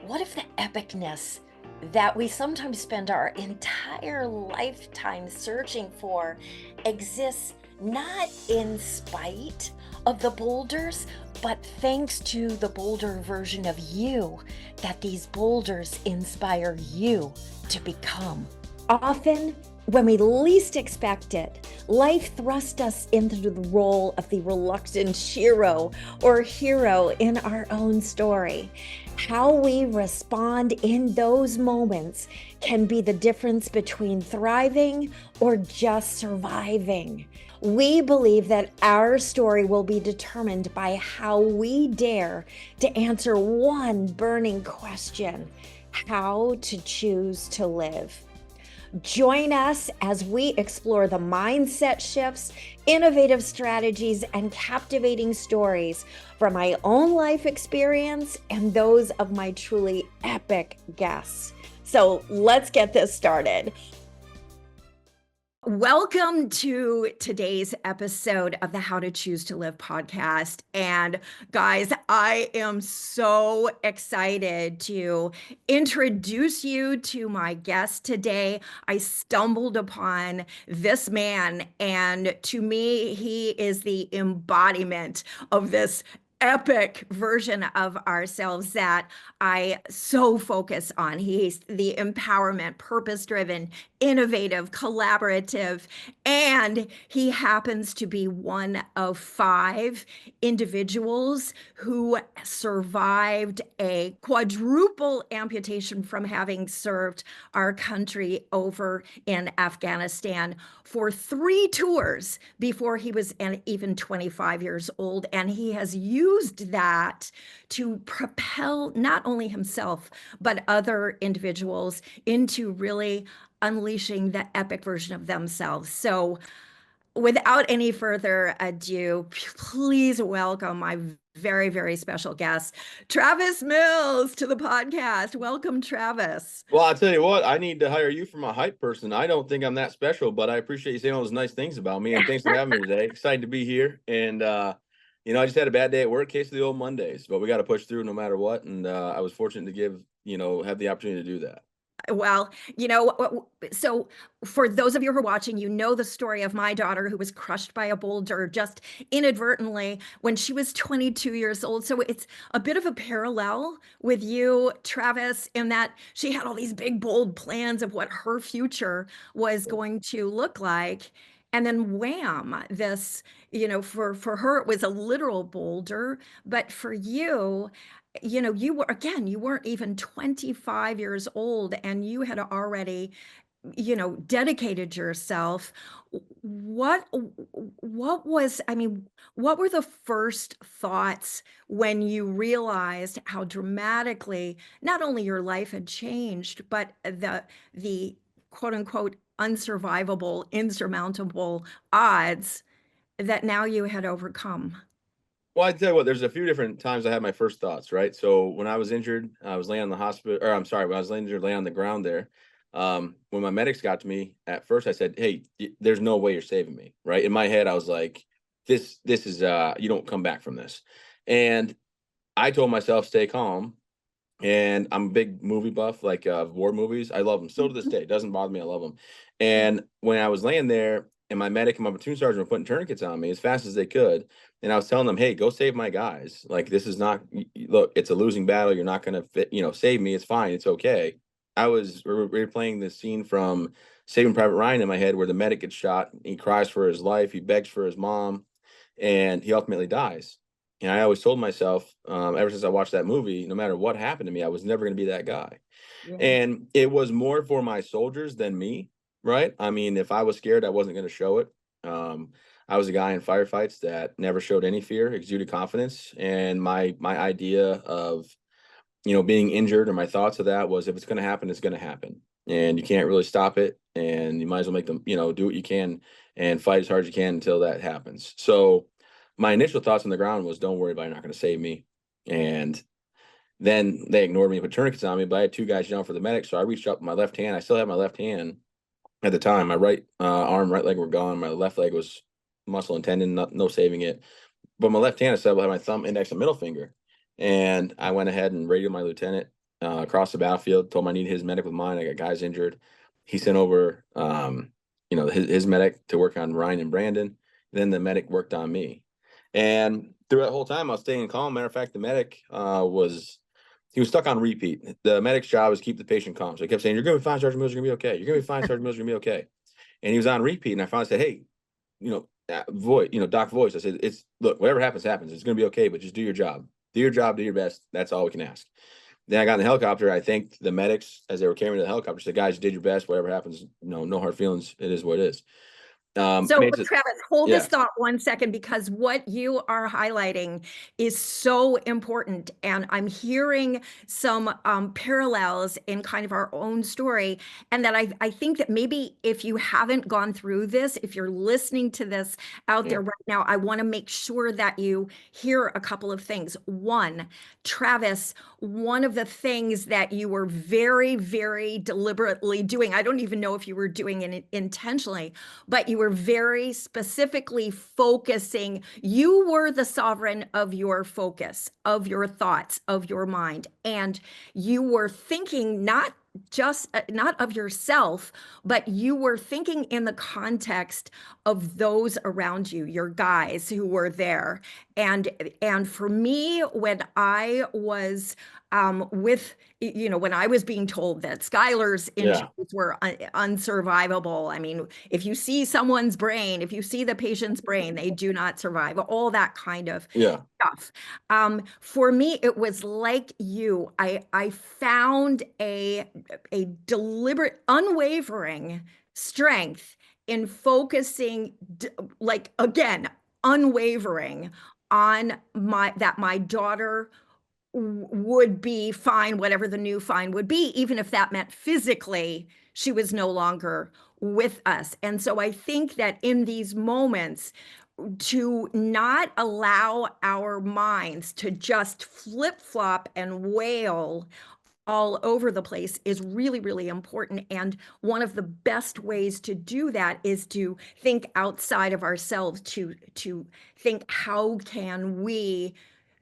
what if the epicness that we sometimes spend our entire lifetime searching for exists not in spite of the boulders, but thanks to the boulder version of you, that these boulders inspire you to become? Often, when we least expect it, life thrusts us into the role of the reluctant shiro or hero in our own story. How we respond in those moments can be the difference between thriving or just surviving. We believe that our story will be determined by how we dare to answer one burning question: how to choose to live. Join us as we explore the mindset shifts, innovative strategies, and captivating stories from my own life experience and those of my truly epic guests. So let's get this started. Welcome to today's episode of the How to Choose to Live podcast. And guys, I am so excited to introduce you to my guest today. I stumbled upon this man, and to me, he is the embodiment of this epic version of ourselves that I so focus on. He's the empowerment, purpose-driven, innovative, collaborative, and he happens to be one of 5 individuals who survived a quadruple amputation from having served our country over in Afghanistan for 3 tours before he was even 25 years old. And he has used that to propel not only himself, but other individuals into really unleashing the epic version of themselves. So without any further ado, please welcome my very, very special guest, Travis Mills, to the podcast. Welcome, Travis. Well, I'll tell you what, I need to hire you for my hype person. I don't think I'm that special, but I appreciate you saying all those nice things about me. And thanks for having me today. Excited to be here. And, I just had a bad day at work, case of the old Mondays, but we got to push through no matter what. And I was fortunate to have the opportunity to do that. Well, so for those of you who are watching, the story of my daughter who was crushed by a boulder just inadvertently when she was 22 years old. So it's a bit of a parallel with you, Travis, in that she had all these big, bold plans of what her future was going to look like. And then wham, this, for her, it was a literal boulder. But for you, you weren't even 25 years old and you had already, dedicated yourself. What what were the first thoughts when you realized how dramatically not only your life had changed, but the quote unquote unsurvivable, insurmountable odds that now you had overcome? Well, I tell you what, there's a few different times I had my first thoughts, right? So when I was injured, I was laying on the hospital, or I'm sorry, when I was injured, laying on the ground there. When my medics got to me, at first I said, "Hey, there's no way you're saving me," right? In my head, I was like, "This is you don't come back from this," and I told myself, "Stay calm." And I'm a big movie buff, like war movies. I love them still to this day. It doesn't bother me. I love them. And when I was laying there, and my medic and my platoon sergeant were putting tourniquets on me as fast as they could, and I was telling them, "Hey, go save my guys. Like this is not look. It's a losing battle. You're not going to save me. It's fine. It's okay." I was replaying this scene from Saving Private Ryan in my head, where the medic gets shot. He cries for his life. He begs for his mom, and he ultimately dies. And I always told myself, ever since I watched that movie, no matter what happened to me, I was never going to be that guy. Yeah. And it was more for my soldiers than me, right? I mean, if I was scared, I wasn't going to show it. I was a guy in firefights that never showed any fear, exuded confidence, and my idea of being injured, or my thoughts of that, was if it's going to happen, it's going to happen, and you can't really stop it, and you might as well make them, do what you can and fight as hard as you can until that happens. So my initial thoughts on the ground was, don't worry about it, you're not going to save me. And then they ignored me and put tourniquets on me, but I had 2 guys down for the medic. So I reached up with my left hand. I still had my left hand at the time. My right arm, right leg were gone. My left leg was muscle and tendon, no saving it. But my left hand, I still had my thumb, index, and middle finger. And I went ahead and radioed my lieutenant. across the battlefield, told him I need his medic with mine. I got guys injured. He sent over, his medic to work on Ryan and Brandon. Then the medic worked on me. And through that whole time, I was staying calm. Matter of fact, the medic he was stuck on repeat. The medic's job is keep the patient calm. So he kept saying, "You're going to be fine, Sergeant Mills. You're going to be okay. You're going to be fine, Sergeant Mills. You're going to be okay." And he was on repeat. And I finally said, "Hey, Doc Voice." I said, look, whatever happens, happens. It's going to be okay, but just do your job. Do your job, do your best. That's all we can ask. Then I got in the helicopter. I thanked the medics as they were carrying me to the helicopter. Said, "Guys, you did your best. Whatever happens, no hard feelings. It is what it is." So, Travis, hold this Yeah, thought 1 second, because what you are highlighting is so important. And I'm hearing some parallels in kind of our own story. And that I think that maybe if you haven't gone through this, if you're listening to this out yeah, there right now, I want to make sure that you hear a couple of things. One, Travis, one of the things that you were very, very deliberately doing, I don't even know if you were doing it intentionally, but you were very specifically focusing. You were the sovereign of your focus, of your thoughts, of your mind. And you were thinking not of yourself, but you were thinking in the context of those around you, your guys who were there. And for me, when I was when I was being told that Skylar's yeah, injuries were unsurvivable. I mean, if you see someone's brain, if you see the patient's brain, they do not survive, all that kind of yeah, stuff. For me, it was like you. I found a deliberate, unwavering strength in focusing, like again, unwavering on my daughter would be fine, whatever the new fine would be, even if that meant physically she was no longer with us. And so I think that in these moments, to not allow our minds to just flip flop and wail all over the place is really, really important. And one of the best ways to do that is to think outside of ourselves, to think, how can we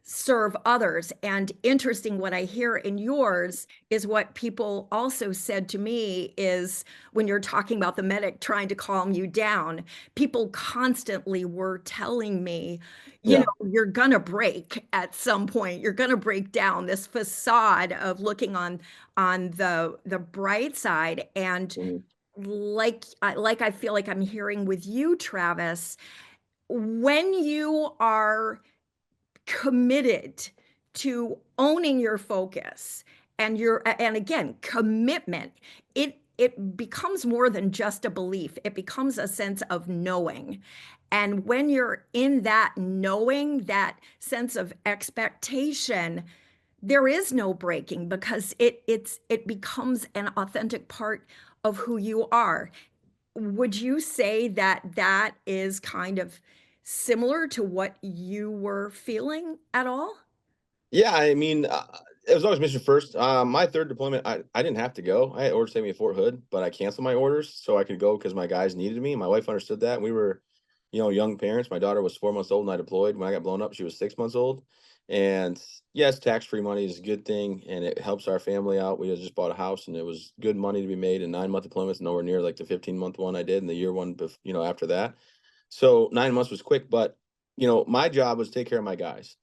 serve others? And interesting, what I hear in yours is what people also said to me is, when you're talking about the medic trying to calm you down, people constantly were telling me, yeah. you're gonna break at some point. You're gonna break down this facade of looking on the bright side. And Mhm. like I feel like I'm hearing with you, Travis, when you are committed to owning your focus and again, commitment, it becomes more than just a belief. It becomes a sense of knowing. And when you're in that knowing, that sense of expectation, there is no breaking, because it becomes an authentic part of who you are. Would you say that that is kind of similar to what you were feeling at all? Yeah, I mean, it was always mission first. My third deployment, I didn't have to go. I had orders to take me to Fort Hood, but I canceled my orders so I could go because my guys needed me. My wife understood that. We were, young parents. My daughter was 4 months old and I deployed. When I got blown up, she was 6 months old. And yes, tax-free money is a good thing and it helps our family out. We had just bought a house and it was good money to be made in 9-month deployments, nowhere near like the 15-month one I did and the year one, after that. So 9 months was quick, but my job was to take care of my guys.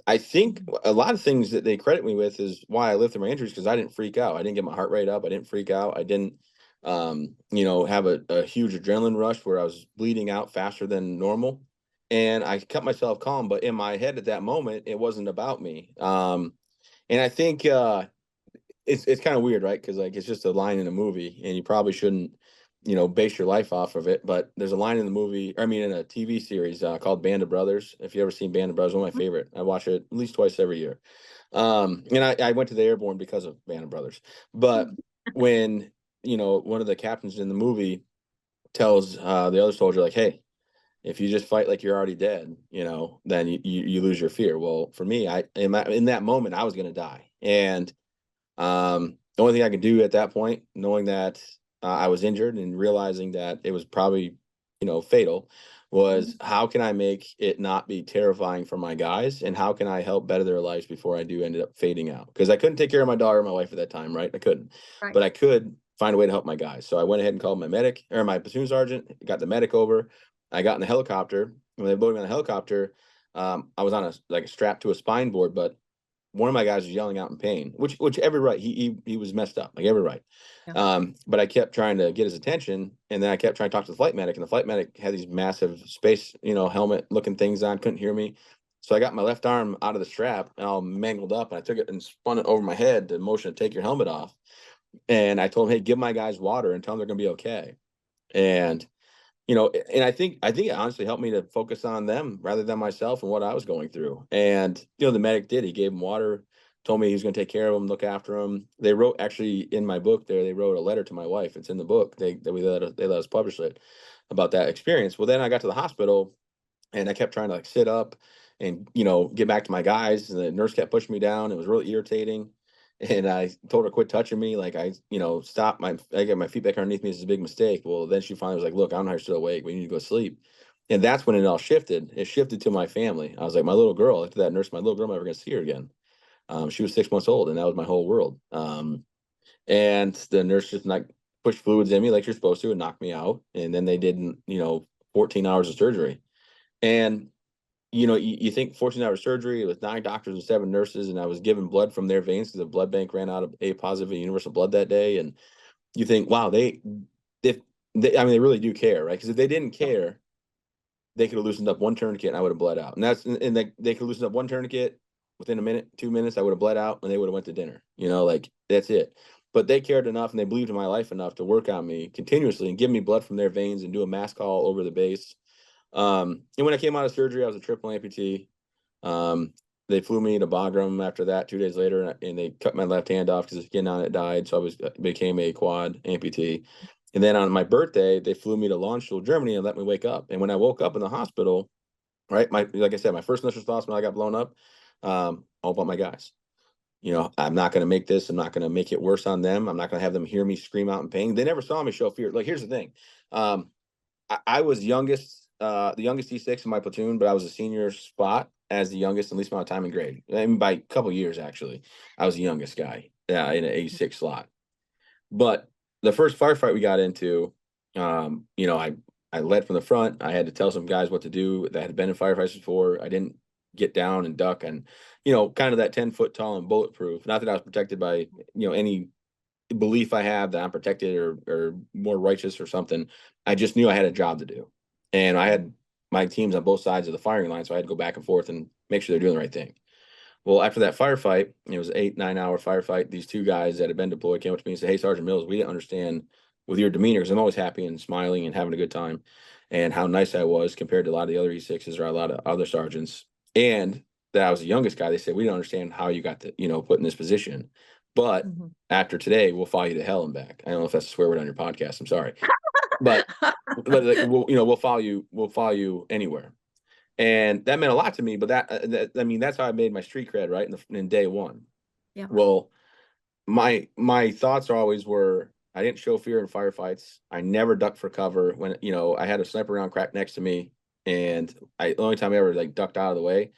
I think a lot of things that they credit me with is why I lived through my injuries, because I didn't freak out. I didn't get my heart rate up. I didn't freak out. I didn't, have a huge adrenaline rush where I was bleeding out faster than normal. And I kept myself calm. But in my head at that moment, it wasn't about me. And I think it's kind of weird, right? Because like it's just a line in a movie, and you probably shouldn't, base your life off of it. But there's a line in the movie, or I mean, in a TV series called Band of Brothers. If you ever seen Band of Brothers, one of my favorite. I watch it at least twice every year. And I went to the airborne because of Band of Brothers. But when one of the captains in the movie tells the other soldier, like, "Hey, if you just fight like you're already dead, then you lose your fear." Well, for me, in that moment, I was going to die, and the only thing I could do at that point, knowing that I was injured and realizing that it was probably, fatal, was how can I make it not be terrifying for my guys, and how can I help better their lives before I do end up fading out? Because I couldn't take care of my daughter and my wife at that time, right? I couldn't, Right. but I could find a way to help my guys. So I went ahead and called my medic or my platoon sergeant, got the medic over. I got in the helicopter. When they loaded me on the helicopter, I was on a strap to a spine board, but one of my guys was yelling out in pain, which every right, he was messed up, like every right. Yeah. But I kept trying to get his attention, and then I kept trying to talk to the flight medic, and the flight medic had these massive space, helmet looking things on, couldn't hear me. So I got my left arm out of the strap and all mangled up, and I took it and spun it over my head to motion to take your helmet off. And I told him, hey, give my guys water and tell them they're gonna be okay. And and I think it honestly helped me to focus on them rather than myself and what I was going through. And the medic did. He gave him water, told me he was going to take care of him, look after him. They wrote actually in my book there. They wrote a letter to my wife. It's in the book. They let us publish it about that experience. Well, then I got to the hospital and I kept trying to sit up and get back to my guys. And the nurse kept pushing me down. It was really irritating. And I told her quit touching me. Like stop I got my feet back underneath me. This is a big mistake. Well, then she finally was like, look, I don't know how you're still awake. We need to go sleep. And that's when it all shifted. It shifted to my family. I was like, my little girl, I looked at that nurse, my little girl, I'm never going to see her again. She was 6 months old, and that was my whole world. And the nurse just pushed fluids in me like you're supposed to and knocked me out. And then they did, 14 hours of surgery. And you think 14 hour surgery with 9 doctors and 7 nurses, and I was given blood from their veins because the blood bank ran out of A positive and universal blood that day. And you think, wow, they really do care, right? Because if they didn't care, they could have loosened up one tourniquet and I would have bled out. And they could loosen up one tourniquet within a minute, 2 minutes, I would have bled out and they would have went to dinner. Like that's it. But they cared enough and they believed in my life enough to work on me continuously and give me blood from their veins and do a mass call over the base. And when I came out of surgery, I was a triple amputee. They flew me to Bagram after that 2 days later, and they cut my left hand off because the skin on it died. So became a quad amputee. And then on my birthday, they flew me to Landstuhl, Germany, and let me wake up. And when I woke up in the hospital, right, like I said, my first initial thoughts when I got blown up, all about my guys. I'm not going to make this. I'm not going to make it worse on them. I'm not going to have them hear me scream out in pain. They never saw me show fear. Like, here's the thing. I was the youngest E6 in my platoon, but I was a senior spot as the youngest, and least amount of time in grade. I mean, by a couple years, actually, I was the youngest guy in an E6 slot. But the first firefight we got into, I led from the front. I had to tell some guys what to do that had been in firefights before. I didn't get down and duck and, kind of that 10-foot tall and bulletproof. Not that I was protected by, any belief I have that I'm protected or more righteous or something. I just knew I had a job to do. And I had my teams on both sides of the firing line, so I had to go back and forth and make sure they're doing the right thing. Well, after that firefight, it was 8-9 hour firefight. These 2 guys that had been deployed came up to me and said, hey, Sergeant Mills, we didn't understand with your demeanor, because I'm always happy and smiling and having a good time, and how nice I was compared to a lot of the other E6s or a lot of other sergeants. And that I was the youngest guy. They said, we don't understand how you got to, put in this position. But after today, we'll follow you to hell and back. I don't know if that's a swear word on your podcast. I'm sorry. But we'll follow you anywhere. And that meant a lot to me, but that's how I made my street cred, right? In day one. Yeah. Well, my thoughts always were, I didn't show fear in firefights. I never ducked for cover when, I had a sniper round cracked next to me, and the only time I ever ducked out of the way.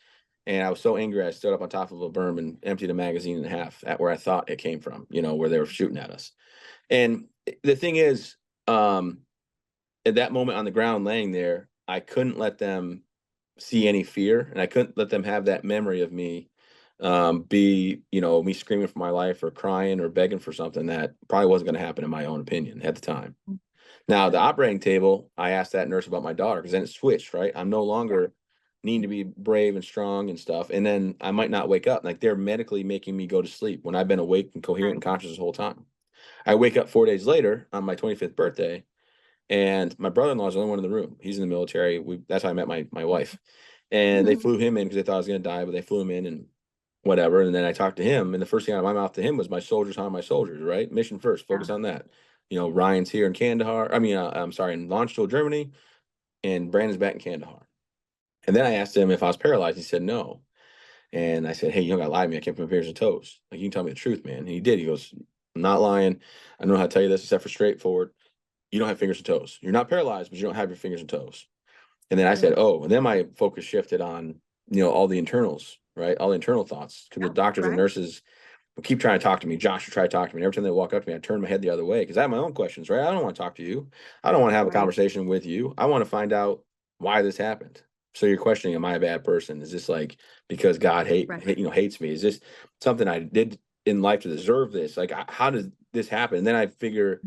And I was so angry, I stood up on top of a berm and emptied a magazine in half at where I thought it came from, where they were shooting at us. And the thing is, at that moment on the ground laying there, I couldn't let them see any fear, and I couldn't let them have that memory of me be, me screaming for my life or crying or begging for something that probably wasn't going to happen in my own opinion at the time. Now, the operating table, I asked that nurse about my daughter, because then it switched, right? I'm no longer needing to be brave and strong and stuff. And then I might not wake up. Like, they're medically making me go to sleep when I've been awake and coherent and conscious this whole time. I wake up 4 days later on my 25th birthday, and my brother-in-law is the only one in the room. He's in the military. That's how I met my wife. And they flew him in because they thought I was going to die, but they flew him in and whatever. And then I talked to him, and the first thing out of my mouth to him was, my soldiers, how are my soldiers, right? Mission first, focus on that. Ryan's here in Kandahar. I'm sorry, in Landstuhl, Germany, and Brandon's back in Kandahar. And then I asked him if I was paralyzed. He said no. And I said, hey, you don't got to lie to me. I can't put my fingers and toes. Like, you can tell me the truth, man. And he did. He goes, I'm not lying. I don't know how to tell you this except for straightforward. You don't have fingers and toes. You're not paralyzed, but you don't have your fingers and toes. And then I Yeah. said, oh, and then my focus shifted on, all the internals, right? All the internal thoughts. Because Yeah. the doctors and Right. nurses will keep trying to talk to me. Josh will try to talk to me. And every time they walk up to me, I turn my head the other way because I have my own questions, right? I don't want to talk to you. I don't want to have a Right. conversation with you. I want to find out why this happened. So you're questioning, am I a bad person? Is this like because God Right. hates me? Is this something I did in life to deserve this? Like, how did this happen? And then I figure,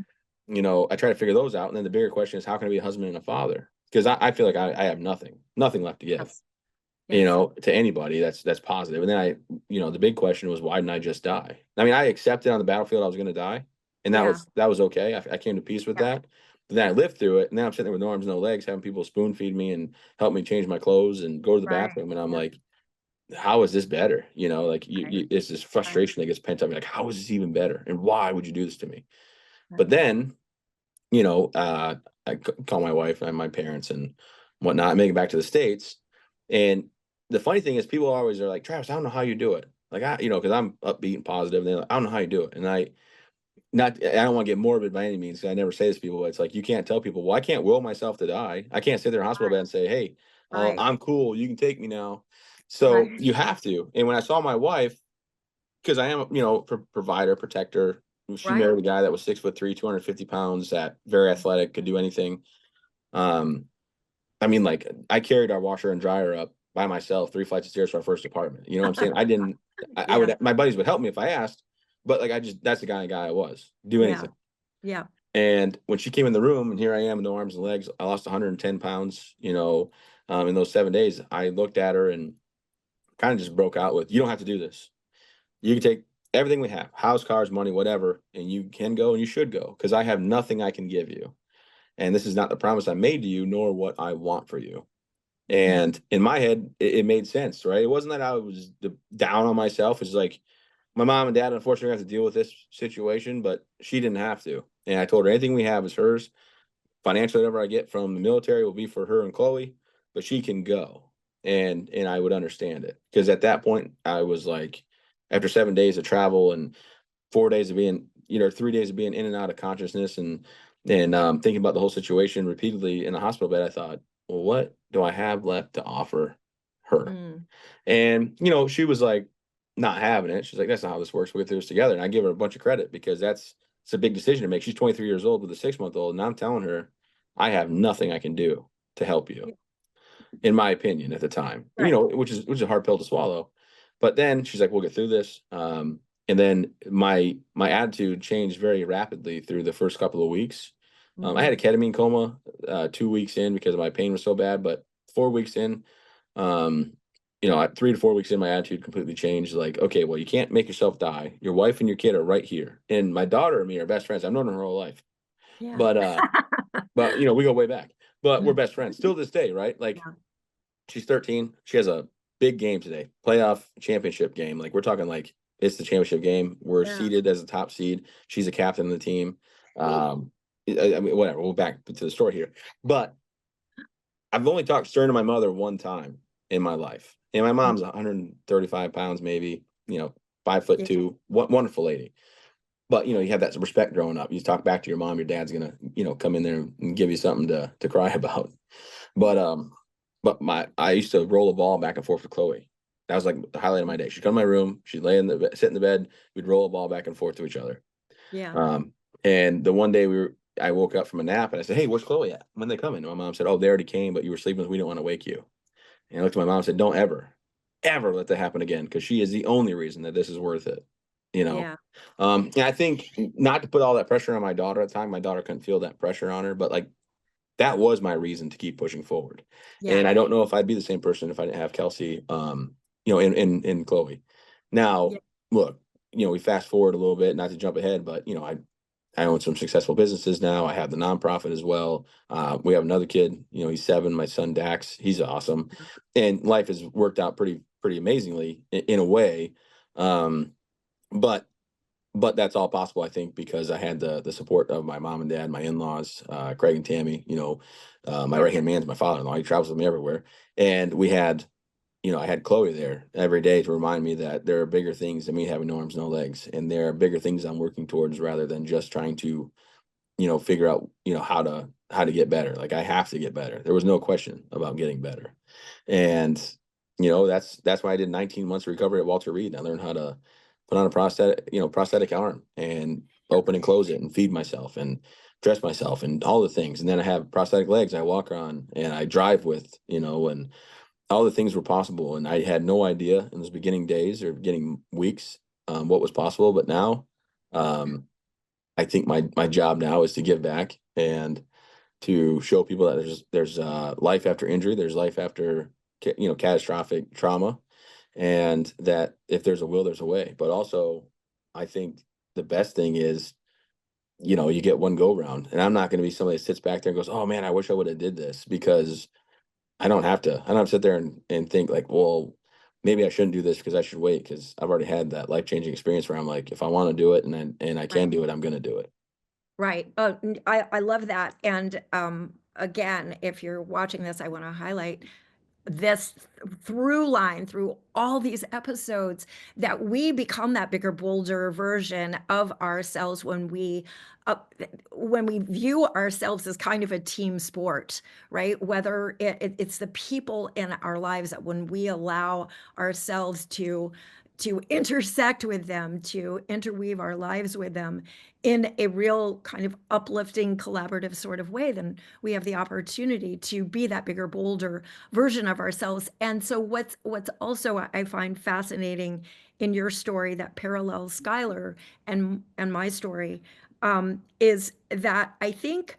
I try to figure those out. And then the bigger question is, how can I be a husband and a father? Because I feel like I have nothing left to give, Yes. Yes. to anybody that's positive. And then the big question was, why didn't I just die? I mean, I accepted on the battlefield I was going to die, and Yeah. that was okay. I came to peace with Yeah. that. But then I lived through it, and now I'm sitting there with no arms, no legs, having people spoon feed me and help me change my clothes and go to the Right. bathroom, and I'm Yeah. like, how is this better? Like Right. it's this Right. frustration that gets pent up. You're like, how is this even better? And why would you do this to me? But Right. then, I call my wife and my parents and whatnot, make it back to the States. And the funny thing is, people always are like, Travis, I don't know how you do it. Like, because I'm upbeat and positive, and they're like, I don't know how you do it. And I don't want to get morbid by any means. 'Cause I never say this to people, but it's like, you can't tell people, well, I can't will myself to die. I can't sit there in a hospital bed and say, hey, Right. I'm cool. You can take me now. So Right. you have to. And when I saw my wife, because I am, provider, protector. She Right. married a guy that was 6'3", 250 pounds, that very athletic, could do anything. Um, I mean, like, I carried our washer and dryer up by myself, 3 flights of stairs to our first apartment. You know what I'm saying? I didn't. I Yeah. would. My buddies would help me if I asked, but like, that's the kind of guy I was. Do Yeah. anything. Yeah. And when she came in the room, and here I am, no arms and legs, I lost 110 pounds. In those 7 days, I looked at her and kind of just broke out with, "You don't have to do this. You can take everything we have, house, cars, money, whatever, and you can go and you should go, because I have nothing I can give you. And this is not the promise I made to you, nor what I want for you." Yeah. And in my head, it made sense, right? It wasn't that I was down on myself. It's like, my mom and dad, unfortunately, have to deal with this situation, but she didn't have to. And I told her, anything we have is hers. Financially, whatever I get from the military will be for her and Chloe, but she can go. And I would understand it, because at that point I was like, after 7 days of travel and 4 days of being, 3 days of being in and out of consciousness, and thinking about the whole situation repeatedly in the hospital bed, I thought, well, what do I have left to offer her? Mm. And she was like, not having it. She's like, that's not how this works. We'll get through this together. And I give her a bunch of credit, because it's a big decision to make. She's 23 years old with a 6-month old, and I'm telling her, I have nothing I can do to help you, Yeah. in my opinion at the time, Right. which is a hard pill to swallow. But then she's like, we'll get through this. And then my attitude changed very rapidly through the first couple of weeks. I had a Mm. ketamine coma 2 weeks in, because my pain was so bad, but 4 weeks in, um, at 3 to 4 weeks in, my attitude completely changed. Like, okay, well, you can't make yourself die. Your wife and your kid are right here, and my daughter and me are best friends. I've known her whole life, Yeah. but we go way back. But we're best friends still to this day, right? Like, Yeah. she's 13. She has a big game today, playoff championship game. Like, we're talking like, it's the championship game. We're Yeah. seeded as a top seed. She's a captain of the team. I mean, whatever. We'll back to the story here, but I've only talked stern to my mother one time in my life, and my Mm. mom's 135 pounds, maybe, 5 foot Yeah. two, wonderful lady. But you have that respect growing up. You talk back to your mom, your dad's gonna, come in there and give you something to cry about. But I used to roll a ball back and forth with Chloe. That was like the highlight of my day. She'd come to my room, she'd lay sit in the bed, we'd roll a ball back and forth to each other. Yeah. Um, and the one day I woke up from a nap and I said, "Hey, where's Chloe at? When they coming?" And my mom said, "Oh, they already came, but you were sleeping. We didn't want to wake you." And I looked at my mom and said, "Don't ever let that happen again, because she is the only reason that this is worth it." You know. Yeah. And I think, not to put all that pressure on my daughter at the time. My daughter couldn't feel that pressure on her, but like, that was my reason to keep pushing forward. Yeah. And I don't know if I'd be the same person if I didn't have Kelsey, in Chloe. Yeah. Now, look, we fast forward a little bit, not to jump ahead, but I own some successful businesses now. I have the nonprofit as well. We have another kid, he's 7, my son Dax. He's awesome. And life has worked out pretty amazingly in a way. Um, but that's all possible, I think, because I had the support of my mom and dad, my in-laws, Craig and Tammy. My right hand man's my father-in-law. He travels with me everywhere, and we had, I had Chloe there every day to remind me that there are bigger things than me having no arms, no legs, and there are bigger things I'm working towards, rather than just trying to, figure out, how to get better. Like I have to get better. There was no question about getting better. And that's why I did 19 months of recovery at Walter Reed. I learned how to put on a prosthetic arm and open and close it and feed myself and dress myself and all the things. And then I have prosthetic legs I walk on and I drive with, and all the things were possible. And I had no idea in those beginning days or beginning weeks what was possible. But now I think my job now is to give back and to show people that there's life after injury, there's life after catastrophic trauma, and that if there's a will, there's a way. But also, I think the best thing is, you get one go round, and I'm not going to be somebody that sits back there and goes, "Oh man, I wish I would have did this," because I don't have to. I don't have to sit there and think like, well, maybe I shouldn't do this because I should wait because I've already had that life-changing experience where I'm like, if I want to do it and I Right. can do it, I'm going to do it. Right. I love that. And again, if you're watching this, I want to highlight this through line through all these episodes that we become that bigger, bolder version of ourselves uh, when we view ourselves as kind of a team sport, right? Whether it's the people in our lives that when we allow ourselves to intersect with them, to interweave our lives with them in a real kind of uplifting, collaborative sort of way, then we have the opportunity to be that bigger, bolder version of ourselves. And so what's also I find fascinating in your story that parallels Skylar and my story is that I think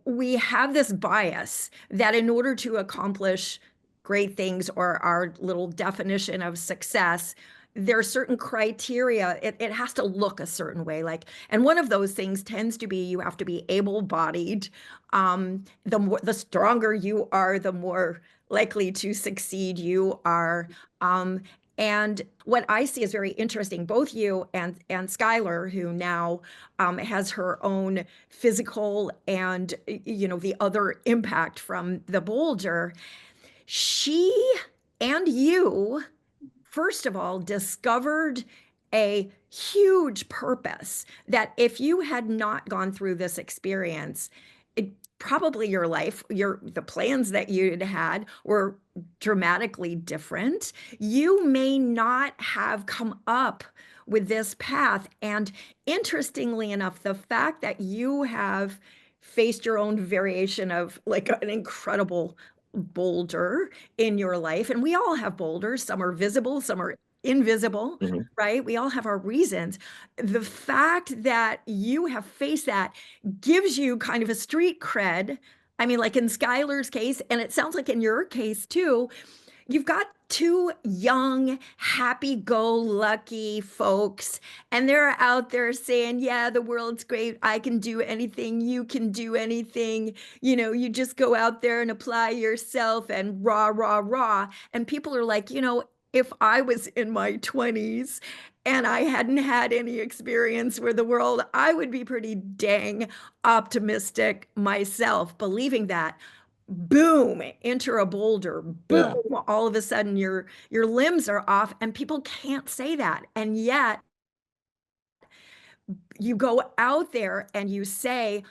we have this bias that in order to accomplish great things or our little definition of success, there are certain criteria. It has to look a certain way. And one of those things tends to be you have to be able-bodied. The stronger you are, the more likely to succeed you are. And what I see is very interesting, both you and Skylar, who now has her own physical and the other impact from the boulder. She and you, first of all, discovered a huge purpose that if you had not gone through this experience, it probably your life, the plans that you'd had were dramatically different. You may not have come up with this path. And interestingly enough, the fact that you have faced your own variation of like an incredible boulder in your life, and we all have boulders, some are visible, some are invisible, Mhm. right? We all have our reasons. The fact that you have faced that gives you kind of a street cred. I mean, like in Skylar's case, and it sounds like in your case too, you've got two young, happy-go-lucky folks, and they're out there saying, yeah, the world's great. I can do anything. You can do anything. You just go out there and apply yourself and rah, rah, rah. And people are like, if I was in my 20s and I hadn't had any experience with the world, I would be pretty dang optimistic myself, believing that. Boom, enter a boulder. Boom, Yeah. all of a sudden your limbs are off, and people can't say that. And yet you go out there and you say,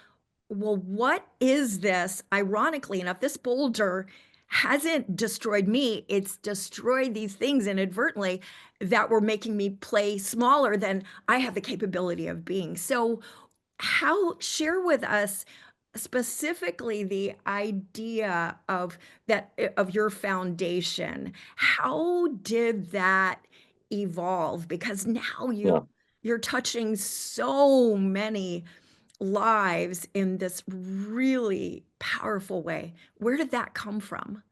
well, what is this? Ironically enough, this boulder hasn't destroyed me. It's destroyed these things inadvertently that were making me play smaller than I have the capability of being. So, share with us specifically the idea of that of your foundation. How did that evolve? Because now Yeah. you're touching so many lives in this really powerful way. Where did that come from?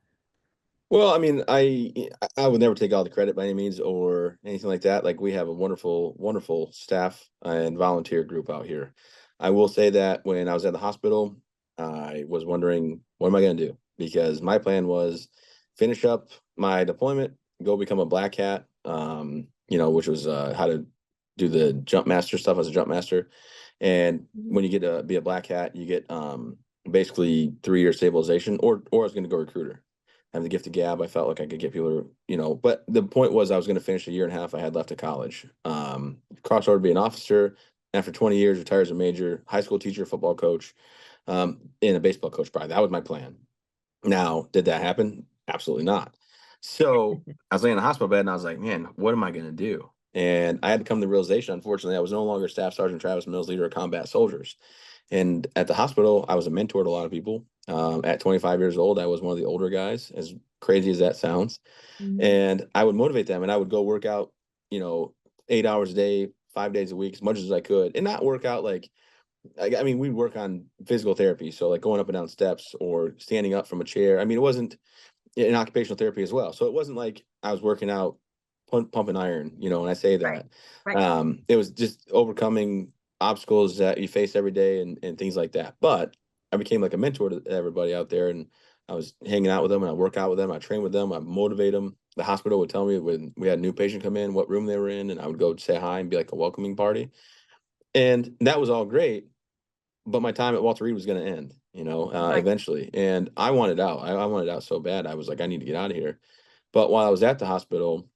Well, I mean, I would never take all the credit by any means or anything like that. Like we have a wonderful, wonderful staff and volunteer group out here. I will say that when I was at the hospital, I was wondering, what am I going to do? Because my plan was finish up my deployment, go become a black hat, which was how to do the jump master stuff as a jump master. And when you get to be a black hat, you get basically 3 year stabilization, or I was going to go recruiter. I have the gift of gab. I felt like I could get people to, but the point was I was going to finish a year and a half I had left of college. Crossed over to be an officer. After 20 years, retired as a major, high school teacher, football coach. in a baseball coach probably. That was my plan. Now, did that happen? Absolutely not. So I was laying in the hospital bed and I was like, man, what am I going to do? And I had to come to the realization, unfortunately, I was no longer Staff Sergeant Travis Mills, leader of combat soldiers. And at the hospital, I was a mentor to a lot of people. At 25 years old, I was one of the older guys, as crazy as that sounds. Mhm. And I would motivate them and I would go work out, 8 hours a day, 5 days a week, as much as I could, and not work out like, I mean, we work on physical therapy. So like going up and down steps or standing up from a chair. I mean, it wasn't in occupational therapy as well. So it wasn't like I was working out, pumping iron, and I say Right. that. Right. It was just overcoming obstacles that you face every day and things like that. But I became like a mentor to everybody out there, and I was hanging out with them and I work out with them. I train with them. I motivate them. The hospital would tell me when we had a new patient come in, what room they were in, and I would go say hi and be like a welcoming party. And that was all great, but my time at Walter Reed was going to end, Right. eventually. And I wanted out. I wanted out so bad. I was like, I need to get out of here. But while I was at the hospital,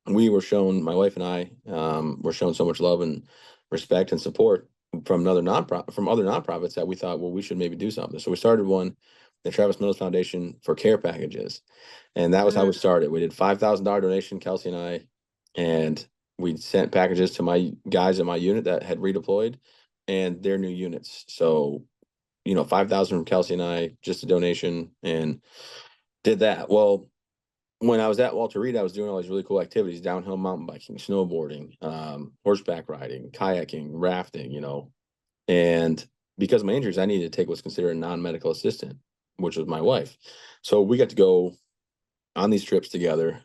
we were shown, my wife and I, were shown so much love and respect and support from from other nonprofits that we thought, well, we should maybe do something. So we started one, the Travis Mills Foundation for care packages. And that was how Mm. we started. We did $5,000 donation, Kelsey and I, and we sent packages to my guys in my unit that had redeployed and their new units. So, 5,000 from Kelsey and I, just a donation, and did that. Well, when I was at Walter Reed, I was doing all these really cool activities: downhill mountain biking, snowboarding, horseback riding, kayaking, rafting, and because of my injuries, I needed to take what's considered a non-medical assistant, which was my wife. So we got to go on these trips together,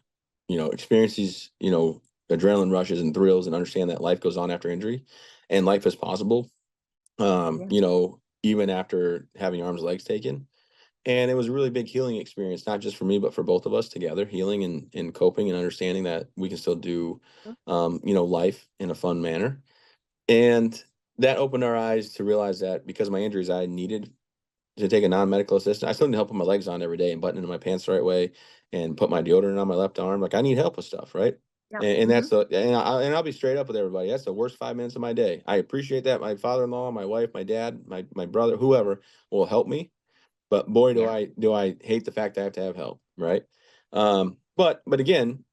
experience these, adrenaline rushes and thrills, and understand that life goes on after injury and life is possible, Yeah. even after having your arms and legs taken. And it was a really big healing experience, not just for me, but for both of us together, healing and coping and understanding that we can still do, life in a fun manner. And that opened our eyes to realize that because of my injuries, I needed to take a non-medical assistant. I still need help put my legs on every day and button into my pants the right way and put my deodorant on my left arm. Like I need help with stuff, right? Yeah. And Hmm. that's I'll be straight up with everybody. That's the worst 5 minutes of my day. I appreciate that. My father-in-law, my wife, my dad, my brother, whoever will help me. But boy, do Yeah. I hate the fact I have to have help, right? But again,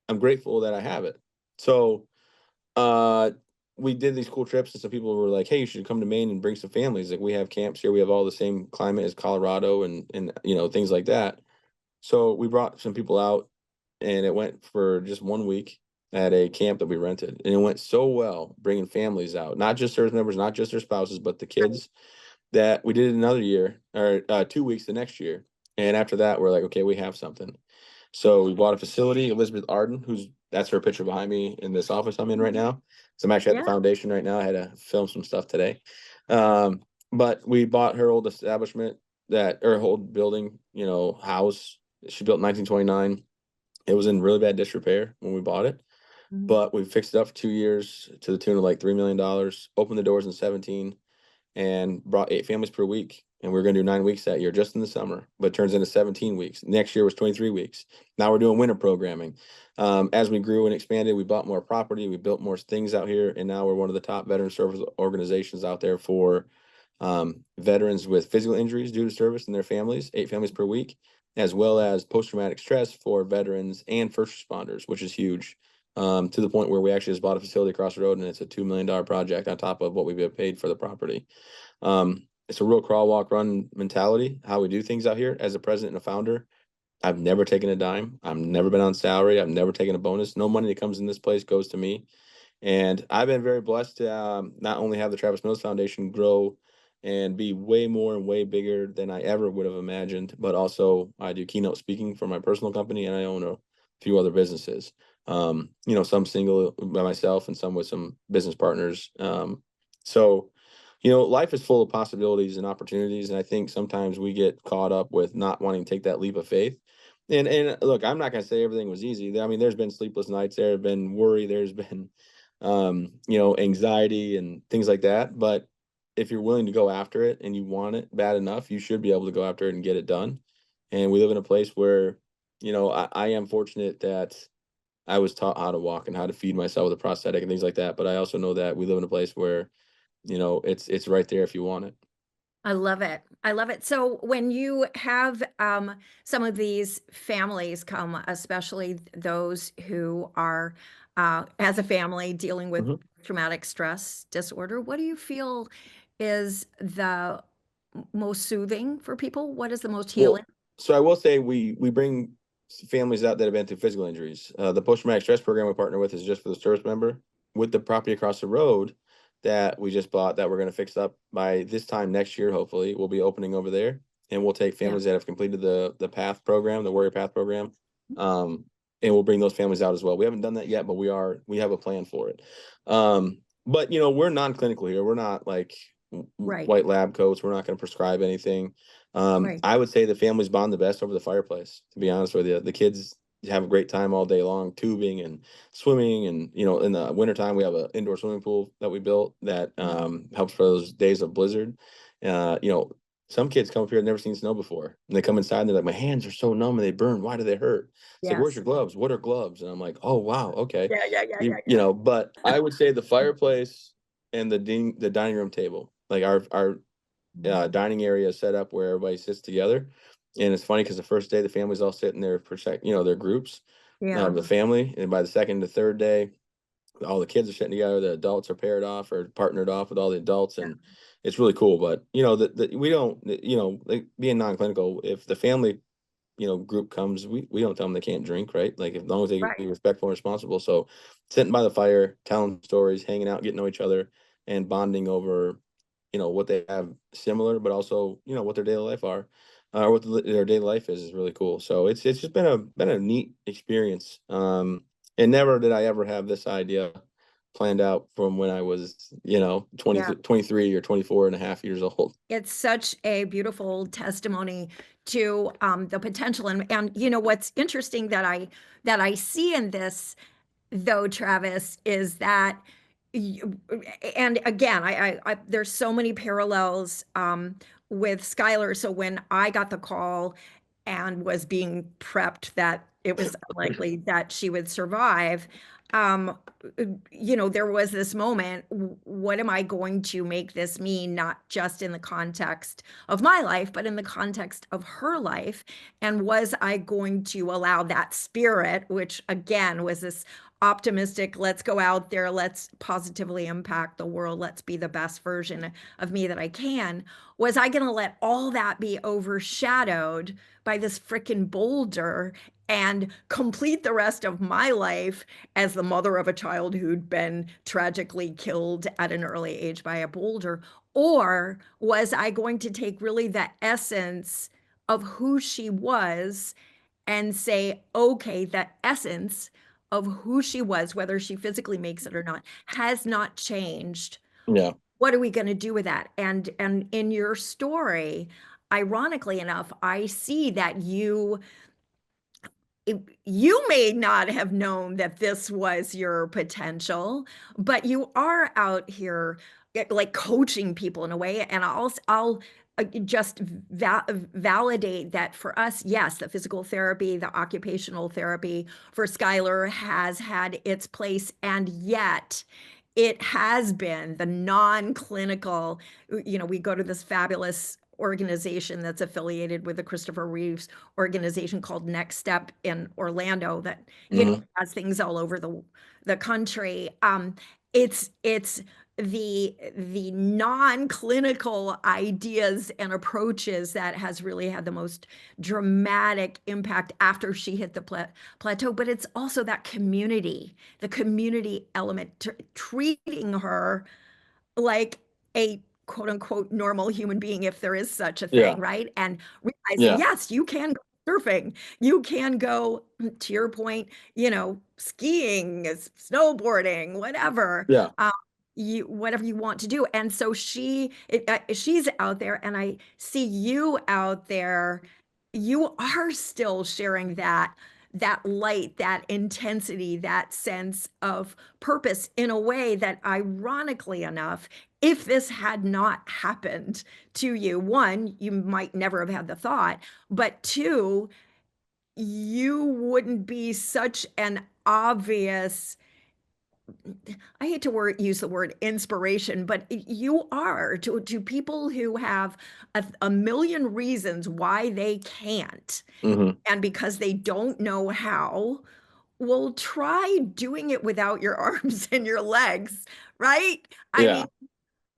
I'm grateful that I have it. So uh we did these cool trips and some people were like, hey, you should come to Maine and bring some families. Like we have camps here, we have all the same climate as Colorado and things like that. So we brought some people out and it went for just 1 week at a camp that we rented. And it went so well bringing families out, not just service members, not just their spouses, but the Right. kids, that we did it another year or 2 weeks the next year. And after that, we're like, okay, we have something. So we bought a facility. Elizabeth Arden, that's her picture behind me in this office I'm in right Mhm. now. So I'm actually at the Yeah. foundation right now. I had to film some stuff today. Um, but we bought her old establishment, that or old building, house. She built in 1929. It was in really bad disrepair when we bought it, Mhm. but we fixed it up for 2 years to the tune of like $3 million. Opened the doors in 17 and brought 8 families per week. And we are going to do 9 weeks that year, just in the summer, but it turns into 17 weeks. Next year was 23 weeks. Now we're doing winter programming. As we grew and expanded, we bought more property, we built more things out here, and now we're one of the top veteran service organizations out there for veterans with physical injuries due to service and their families, 8 families per week, as well as post-traumatic stress for veterans and first responders, which is huge. To the point where we actually just bought a facility across the road, and it's a $2 million project on top of what we've been paid for the property. It's a real crawl, walk, run mentality, how we do things out here. As a president and a founder, I've never taken a dime. I've never been on salary. I've never taken a bonus. No money that comes in this place goes to me. And I've been very blessed to not only have the Travis Mills Foundation grow and be way more and way bigger than I ever would have imagined, but also I do keynote speaking for my personal company and I own a few other businesses. Some single by myself and some with some business partners. So, life is full of possibilities and opportunities. And I think sometimes we get caught up with not wanting to take that leap of faith. And look, I'm not going to say everything was easy. I mean, there's been sleepless nights, there have been worry, there's been anxiety and things like that. But if you're willing to go after it and you want it bad enough, you should be able to go after it and get it done. And we live in a place where, I am fortunate that I was taught how to walk and how to feed myself with a prosthetic and things like that. But I also know that we live in a place where, it's right there if you want it. I love it. I love it. So when you have some of these families come, especially those who are, as a family, dealing with Mhm. traumatic stress disorder, what do you feel is the most soothing for people? What is the most healing? Well, so I will say we bring families out that have been through physical injuries. The post traumatic stress program we partner with is just for the service member. With the property across the road that we just bought, that we're going to fix up by this time next year, hopefully, we'll be opening over there, and we'll take Yeah. families that have completed the path program, the warrior path program, um, and we'll bring those families out as well. We haven't done that yet, but we have a plan for it. But we're non-clinical here. We're not like Right. white lab coats. We're not going to prescribe anything. Right. I would say the families bond the best over the fireplace, to be honest with you. The kids have a great time all day long, tubing and swimming. And, in the wintertime, we have an indoor swimming pool that we built that helps for those days of blizzard. Uh, you know, some kids come up here and never seen snow before. And they come inside and they're like, my hands are so numb and they burn. Why do they hurt? It's like, where's Yes. your gloves? What are gloves? And I'm like, oh, wow. Okay. Yeah, yeah, yeah, yeah, yeah. But I would say the fireplace and the dining room table, like our dining area is set up where everybody sits together. And it's funny because the first day the families all sit in their their groups of Yeah. the family, and by the second to third day, all the kids are sitting together. The adults are paired off or partnered off with all the adults, and it's really cool. But we don't, like being non-clinical. If the family group comes, we don't tell them they can't drink, right? Like, as long as they Right. be respectful and responsible. So sitting by the fire, telling stories, hanging out, getting to know each other, and bonding over what they have similar, but also what their daily life are, or what their daily life is really cool. So it's just been a neat experience. And never did I ever have this idea planned out from when I was 20 Yeah. 23 or 24 and a half years old. It's such a beautiful testimony to the potential. And what's interesting that I see in this, though, Travis, is that you, and again, there's so many parallels with Skylar. So when I got the call and was being prepped that it was unlikely that she would survive, um, there was this moment, what am I going to make this mean, not just in the context of my life, but in the context of her life? And was I going to allow that spirit, which again was this optimistic, let's go out there, let's positively impact the world, let's be the best version of me that I can, was I going to let all that be overshadowed by this freaking boulder and complete the rest of my life as the mother of a child who'd been tragically killed at an early age by a boulder? Or was I going to take really the essence of who she was and say, okay, that essence of who she was, whether she physically makes it or not, has not changed. Yeah. What are we going to do with that? And in your story, ironically enough, I see that you may not have known that this was your potential, but you are out here like coaching people in a way. And I'll just validate that for us. Yes, the physical therapy, the occupational therapy for Skylar has had its place, and yet it has been the non-clinical. We go to this fabulous organization that's affiliated with the Christopher Reeves organization called Next Step in Orlando that Hmm. has things all over the country. It's the non-clinical ideas and approaches that has really had the most dramatic impact after she hit the plateau. But it's also that community, the community element, treating her like a quote unquote normal human being, if there is such a thing, Yeah. right? And realizing, Yeah. yes, you can go surfing, you can go, to your point, skiing, snowboarding, whatever. Yeah. Whatever you want to do. And so she's out there, and I see you out there. You are still sharing that light, that intensity, that sense of purpose in a way that, ironically enough, if this had not happened to you, one, you might never have had the thought, but two, you wouldn't be such an obvious I hate to use the word inspiration, but you are to people who have a million reasons why they can't. Hmm. And because they don't know how, will try doing it without your arms and your legs, right? I Yeah. mean,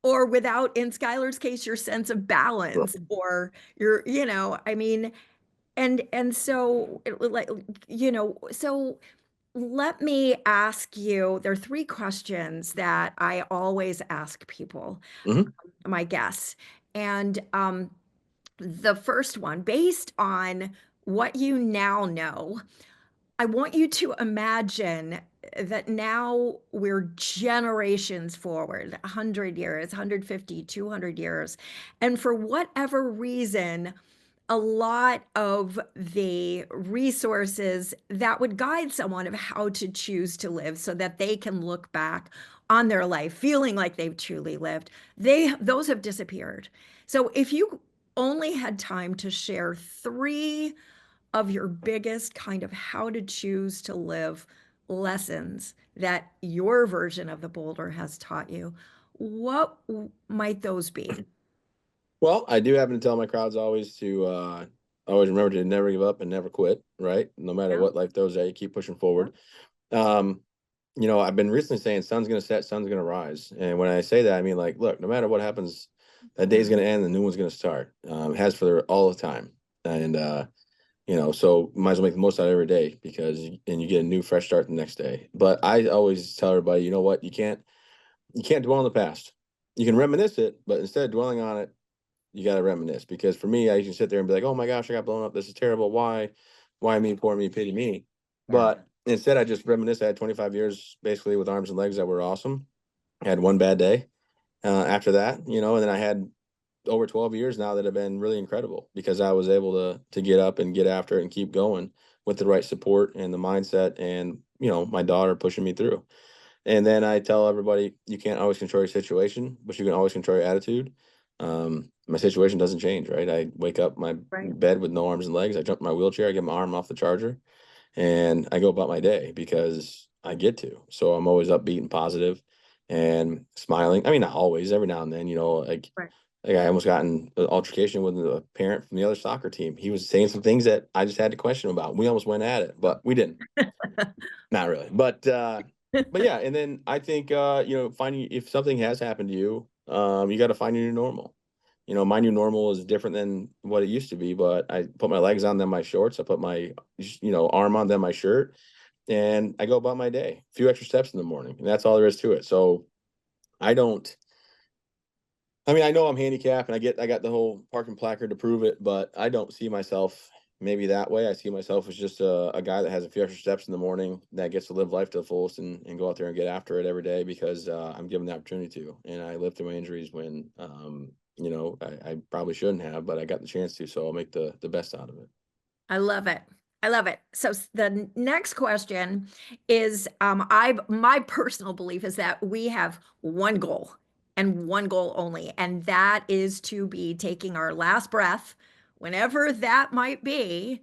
or without, in Skylar's case, your sense of balance or your, I mean, and so like, so let me ask you, there are three questions that I always ask people, Hmm. my guests. And the first one, based on what you now know, I want you to imagine that now we're generations forward, 100 years, 150, 200 years. And for whatever reason, a lot of the resources that would guide someone of how to choose to live so that they can look back on their life feeling like they've truly lived, those have disappeared. So if you only had time to share three of your biggest kind of how to choose to live lessons that your version of the boulder has taught you, what might those be? Well, I do happen to tell my crowds always to always remember to never give up and never quit, right? No matter Yeah. what life throws at you, keep pushing Yeah. forward. Um, I've been recently saying sun's gonna set, sun's gonna rise. And when I say that, I mean like, look, no matter what happens, that day's gonna end, the new one's gonna start. It has for all the time. And so might as well make the most out of every day because and you get a new fresh start the next day. But I always tell everybody, you know what, you can't dwell on the past. You can reminisce it, but instead of dwelling on it, you got to reminisce. Because for me, I used to sit there and be like, oh my gosh, I got blown up. This is terrible. Why me, poor me, pity me. Yeah. But instead, I just reminisce. I had 25 years basically with arms and legs that were awesome. I had one bad day after that, and then I had over 12 years now that have been really incredible because I was able to get up and get after it and keep going with the right support and the mindset and, my daughter pushing me through. And then I tell everybody, you can't always control your situation, but you can always control your attitude. My situation doesn't change, right? I wake up my Right. bed with no arms and legs. I jump in my wheelchair. I get my arm off the charger, and I go about my day because I get to. So I'm always upbeat and positive, and smiling. I mean, not always. Every now and then, Right. like I almost got in an altercation with a parent from the other soccer team. He was saying some things that I just had to question about. We almost went at it, but we didn't. Not really. But yeah, and then I think finding if something has happened to you, you got to find your new normal. My new normal is different than what it used to be, but I put my legs on, then my shorts, I put my arm on, then my shirt, and I go about my day. A few extra steps in the morning, and that's all there is to it. So I don't I mean, I know I'm handicapped and I got the whole parking placard to prove it, but I don't see myself maybe that way. I see myself as just a guy that has a few extra steps in the morning that gets to live life to the fullest and go out there and get after it every day because I'm given the opportunity to. And I lived through my injuries when, I probably shouldn't have, but I got the chance to. So I'll make the best out of it. I love it. I love it. So the next question is, I my personal belief is that we have one goal and one goal only, and that is to be taking our last breath, whenever that might be,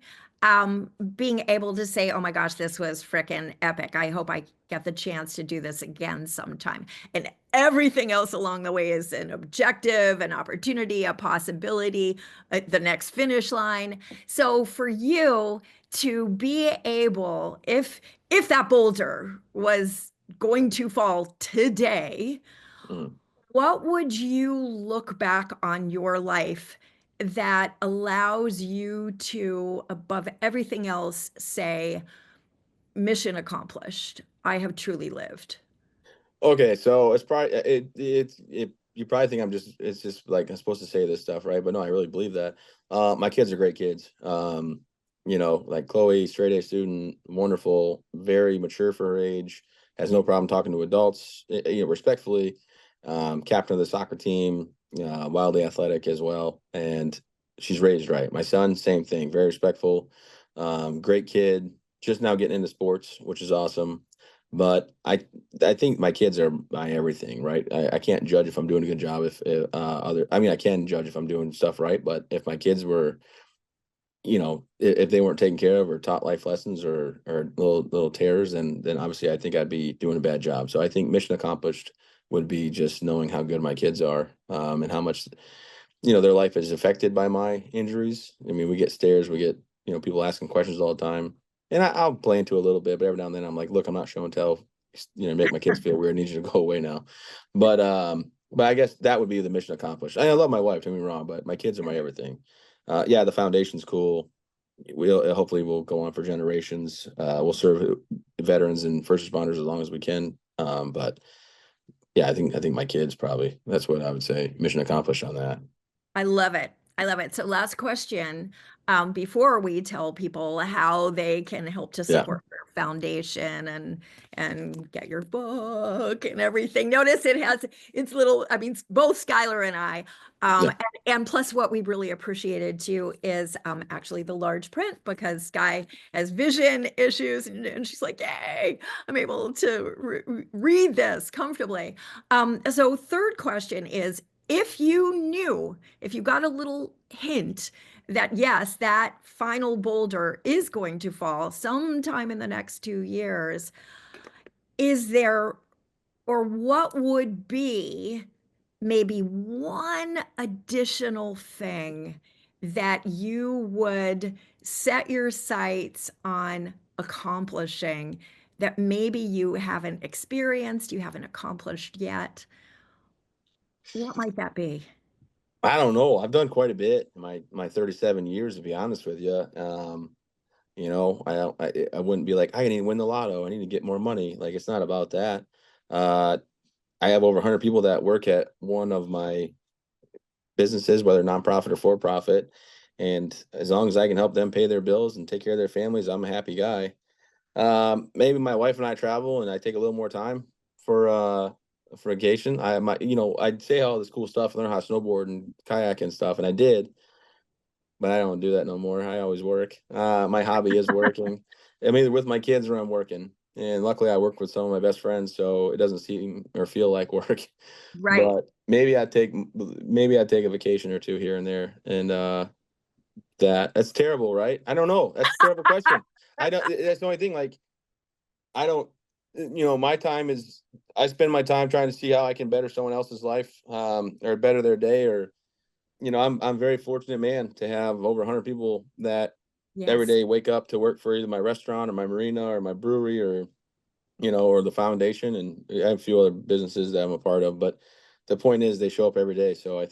being able to say, "Oh my gosh, this was frickin' epic. I hope I get the chance to do this again sometime." And everything else along the way is an objective, an opportunity, a possibility, the next finish line. So for you to be able, if that boulder was going to fall today, Mhm. what would you look back on your life that allows you to, above everything else, say, mission accomplished? I have truly lived. Okay, so it's probably you probably think it's just like I'm supposed to say this stuff, right? But no, I really believe that. My kids are great kids. Like Chloe, straight A student, wonderful, very mature for her age, has no problem talking to adults, respectfully. Captain of the soccer team, wildly athletic as well, and she's raised right. My son, same thing, very respectful, great kid, just now getting into sports, which is awesome. But I think my kids are my everything, right? I can't judge if I'm doing a good job if I mean I can judge if I'm doing stuff right, but if my kids were if they weren't taken care of or taught life lessons or little terrors, then obviously I think I'd be doing a bad job. So I think mission accomplished would be just knowing how good my kids are, and how much their life is affected by my injuries. I mean, we get stares, we get people asking questions all the time, and I'll play into a little bit, but every now and then I'm like, look, I'm not show and tell. Make my kids feel weird. I need you to go away now. But I guess that would be the mission accomplished. I love my wife, don't get me wrong, but my kids are my everything. Yeah, the foundation's cool. Hopefully we'll go on for generations. We'll serve veterans and first responders as long as we can. But yeah, I think my kids probably, that's what I would say. Mission accomplished on that. I love it. I love it. So last question, before we tell people how they can help to Yeah. support their foundation and get your book and everything. Notice it has its little, I mean, both Skylar and I, Yeah. and plus what we really appreciated too is actually the large print, because Sky has vision issues, and she's like, yay, I'm able to read this comfortably. So third question is, if you got a little hint that yes, that final boulder is going to fall sometime in the next 2 years, is there, or what would be maybe one additional thing that you would set your sights on accomplishing that maybe you haven't experienced, you haven't accomplished yet? What might that be? I don't know. I've done quite a bit in my 37 years, to be honest with you. I don't, I wouldn't be like, I need to win the lotto. I need to get more money. Like, it's not about that. Uh, I have over 100 people that work at one of my businesses, whether nonprofit or for profit. And as long as I can help them pay their bills and take care of their families, I'm a happy guy. Maybe my wife and I travel and I take a little more time for vacation. I'd say all this cool stuff, learn how to snowboard and kayak and stuff, and I did, but I don't do that no more. I always work. My hobby is working. I'm either with my kids or I'm working. And luckily I work with some of my best friends, so it doesn't seem or feel like work. Right. But maybe I'd take a vacation or two here and there. And that's terrible, right? I don't know. That's a terrible question. I don't That's the only thing. Like, I don't, my time is, I spend my time trying to see how I can better someone else's life, or better their day, or, I'm very fortunate, man, to have over 100 people that every Yes. day wake up to work for either my restaurant or my marina or my brewery or, or the foundation. And I have a few other businesses that I'm a part of, but the point is they show up every day. So I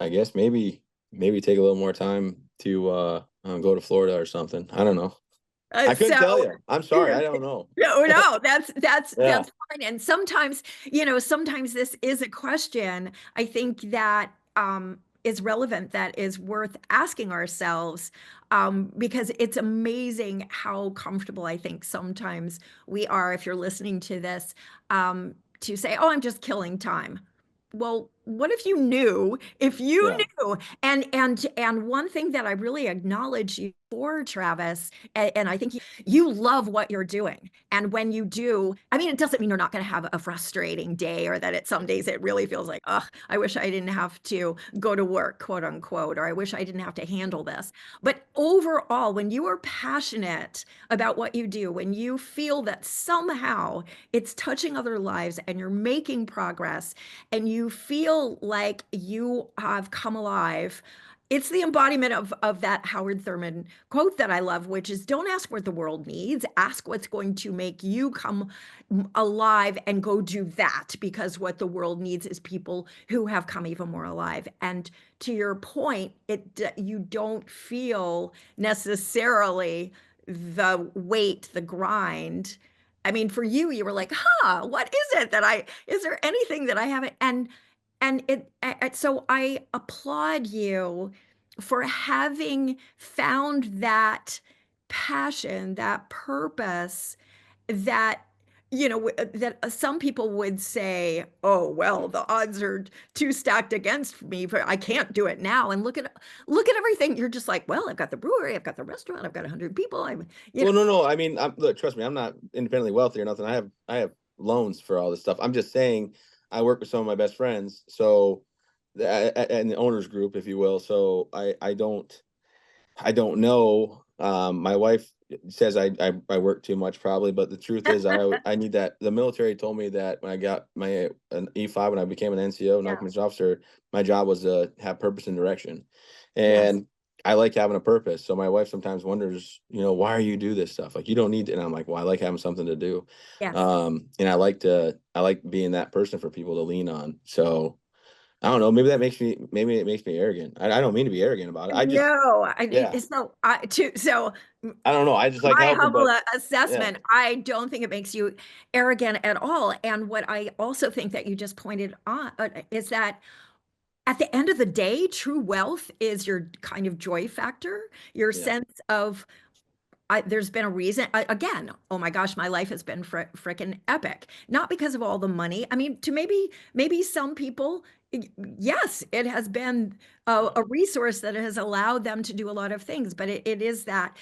guess maybe take a little more time to go to Florida or something. I don't know. I couldn't So tell you. I'm sorry. I don't know. no, that's Yeah. fine. And sometimes, sometimes this is a question I think that is relevant, that is worth asking ourselves, because it's amazing how comfortable I think sometimes we are, if you're listening to this, to say, "Oh, I'm just killing time." Well, what if you knew? If you Yeah. knew, and one thing that I really acknowledge you for, Travis, and I think you love what you're doing. And when you do, I mean, it doesn't mean you're not going to have a frustrating day, or that at some days it really feels like, oh, I wish I didn't have to go to work, quote unquote, or I wish I didn't have to handle this. But overall, when you are passionate about what you do, when you feel that somehow it's touching other lives and you're making progress and you feel like you have come alive, it's the embodiment of that Howard Thurman quote that I love, which is, don't ask what the world needs, ask what's going to make you come alive and go do that, because what the world needs is people who have come even more alive. And to your point, you don't feel necessarily the weight, the grind. I mean, for you, you were like, huh, what is it that is there anything that I haven't? So I applaud you for having found that passion, that purpose, that that some people would say, oh well, the odds are too stacked against me, but I can't do it now. And look at everything. You're just like, well, I've got the brewery, I've got the restaurant, I've got 100 people. I'm you know Well, no. I mean, look, trust me, I'm not independently wealthy or nothing. I have loans for all this stuff. I'm just saying, I work with some of my best friends, so and the owners group, if you will. So I don't. I don't know. My wife says I work too much probably, but the truth is I need that. The military told me that when I got my an E5 when I became an NCO, Yeah. non-commissioned officer, my job was to have purpose and direction, Yes. and I like having a purpose. So my wife sometimes wonders, why you do this stuff? Like you don't need to. And I'm like, well, I like having something to do, Yes. and I like being that person for people to lean on. So I don't know. Maybe it makes me arrogant. I don't mean to be arrogant about it. I just, No, yeah. so I don't know. I just like my helping, humble but yeah, assessment, I don't think it makes you arrogant at all. And what I also think that you just pointed on is that at the end of the day, true wealth is your kind of joy factor, your yeah, sense of there's been a reason again. Oh my gosh, my life has been frickin' epic. Not because of all the money. I mean, to maybe some people, yes, it has been yeah, a resource that has allowed them to do a lot of things. But it is that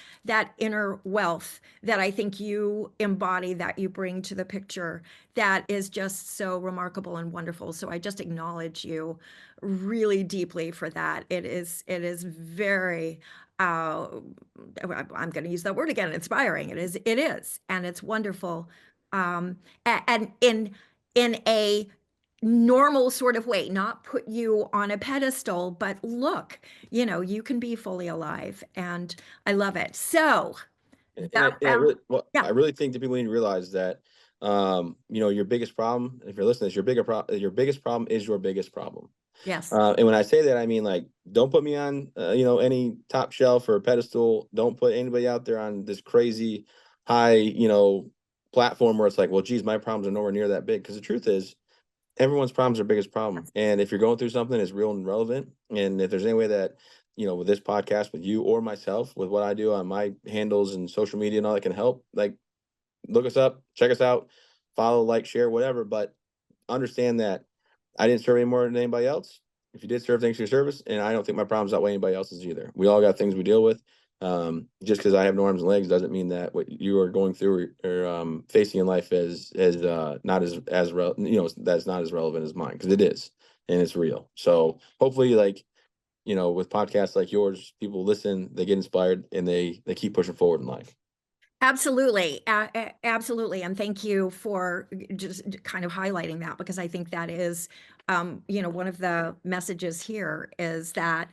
inner wealth that I think you embody, that you bring to the picture, that is just so remarkable and wonderful. So I just acknowledge you really deeply for that. It is very I'm going to use that word again, inspiring. It is, and it's wonderful. And in a normal sort of way, not put you on a pedestal, but look, you can be fully alive, and I love it. So that and I really, well, yeah, I really think that people need to realize that, your biggest problem, if you're listening, is your biggest problem is your biggest problem. yes, And when I say that, I mean like, don't put me on, any top shelf or pedestal. Don't put anybody out there on this crazy high, platform where it's like, well, geez, my problems are nowhere near that big. Because the truth is, everyone's problem's their biggest problem. And if you're going through something that's real and relevant, and if there's any way that, with this podcast, with you or myself, with what I do on my handles and social media and all that can help, like look us up, check us out, follow, like, share, whatever. But understand that I didn't serve any more than anybody else. If you did serve, thanks for your service. And I don't think my problems outweigh anybody else's either. We all got things we deal with. Just because I have no arms and legs doesn't mean that what you are going through or facing in life is not that's not as relevant as mine, because it is, and it's real. So hopefully, like, with podcasts like yours, people listen, they get inspired, and they keep pushing forward in life. absolutely, absolutely, and thank you for just kind of highlighting that, because I think that is, one of the messages here is that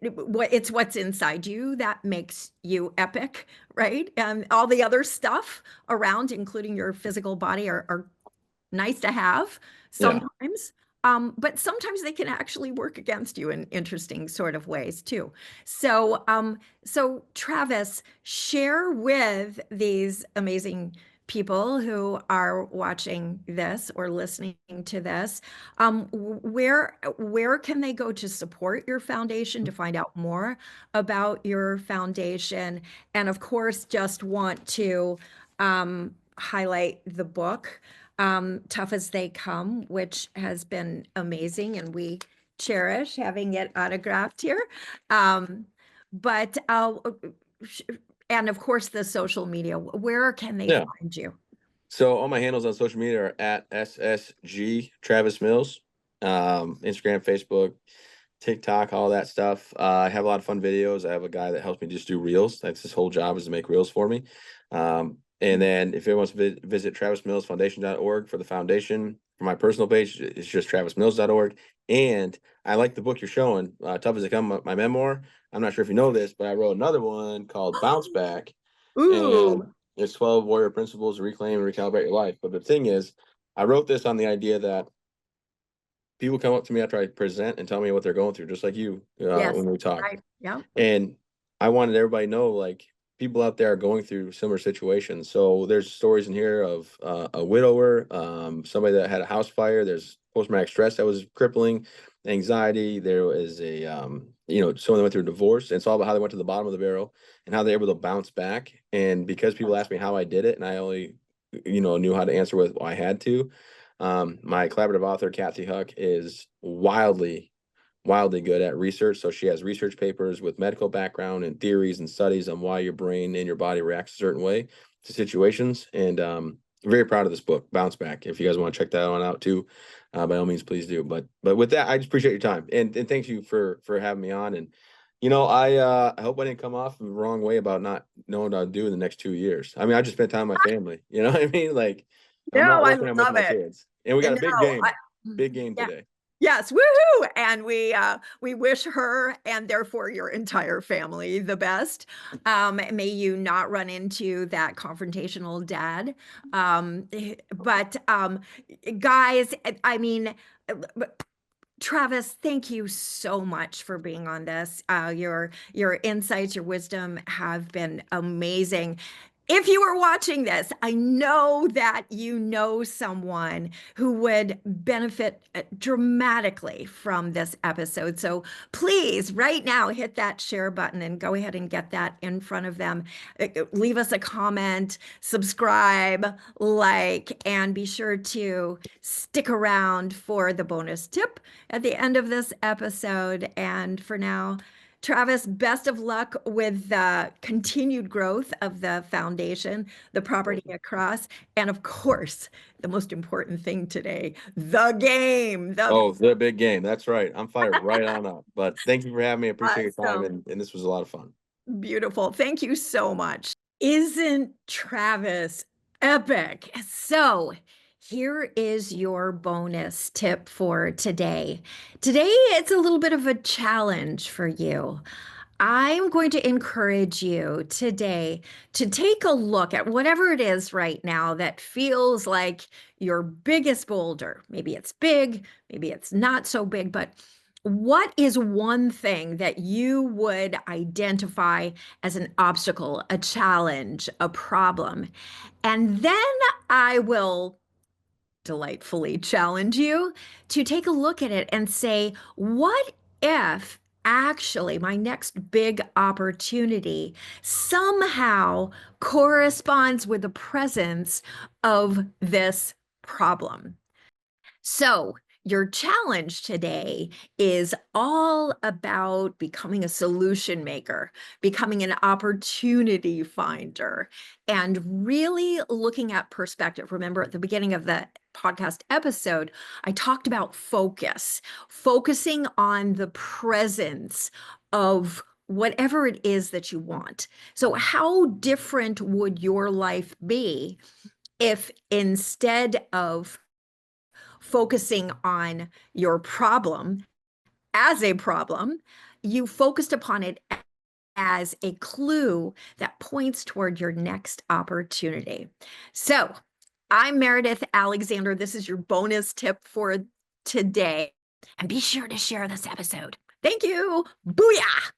it's what's inside you that makes you epic, right? And all the other stuff around, including your physical body, are nice to have Yeah. sometimes. But sometimes they can actually work against you in interesting sort of ways too. So Travis, share with these amazing people who are watching this or listening to this, where can they go to support your foundation, to find out more about your foundation, and of course, just want to highlight the book, Tough as They Come, which has been amazing, and we cherish having it autographed here. Um, but sh- and of course the social media. Where can they Yeah. find you? So all my handles on social media are at SSG Travis Mills, Instagram, Facebook, TikTok, all that stuff. I have a lot of fun videos. I have a guy that helps me just do reels. That's his whole job, is to make reels for me. And then if anyone wants to visit travismillsfoundation.org for the foundation. For my personal page, it's just travismills.org. And I like the book you're showing, Tough as It Come, my memoir. I'm not sure if you know this, but I wrote another one called Bounce Back. And Ooh, it's 12 warrior principles to reclaim and recalibrate your life. But the thing is, I wrote this on the idea that people come up to me after I present and tell me what they're going through, just like you, yes, when we talk. right, yeah, And I wanted everybody to know, like, people out there are going through similar situations. So there's stories in here of a widower, somebody that had a house fire. There's post-traumatic stress that was crippling, anxiety. There was someone that went through a divorce. And it's all about how they went to the bottom of the barrel and how they're able to bounce back. And because people asked me how I did it, and I only, knew how to answer with, well, I had to. My collaborative author, Kathy Huck, is wildly good at research. So she has research papers with medical background and theories and studies on why your brain and your body reacts a certain way to situations. And very proud of this book, Bounce Back. If you guys want to check that one out too, by all means, please do. But with that, I just appreciate your time, and thank you for having me on. And I hope I didn't come off the wrong way about not knowing what I'll do in the next 2 years. I mean, I just spent time with my family. You know what I mean? Like, I'm No, not I working that much with love my it. kids. And we got a No, big game yeah. today. Yes, woohoo! And we wish her and therefore your entire family the best. May you not run into that confrontational dad. But guys, I mean, Travis, thank you so much for being on this. Your insights, your wisdom have been amazing. If you are watching this, I know that you know someone who would benefit dramatically from this episode. So please, right now, hit that share button and go ahead and get that in front of them. Leave us a comment, subscribe, like, and be sure to stick around for the bonus tip at the end of this episode. And for now, Travis, best of luck with the continued growth of the foundation, the property across, and of course, the most important thing today, the game. Oh, the big game. That's right. I'm fired right on up. But thank you for having me. I appreciate your time, Awesome. and this was a lot of fun. Beautiful. Thank you so much. Isn't Travis epic? So, here is your bonus tip for today. Today, it's a little bit of a challenge for you. I'm going to encourage you today to take a look at whatever it is right now that feels like your biggest boulder. Maybe it's big, maybe it's not so big, but what is one thing that you would identify as an obstacle, a challenge, a problem? And then I will delightfully challenge you to take a look at it and say, what if actually my next big opportunity somehow corresponds with the presence of this problem? So, your challenge today is all about becoming a solution maker, becoming an opportunity finder, and really looking at perspective. Remember, at the beginning of the podcast episode, I talked about focus, focusing on the presence of whatever it is that you want. So, how different would your life be if instead of focusing on your problem as a problem, you focused upon it as a clue that points toward your next opportunity? So, I'm Meredith Alexander. This is your bonus tip for today. And be sure to share this episode. Thank you. Booyah.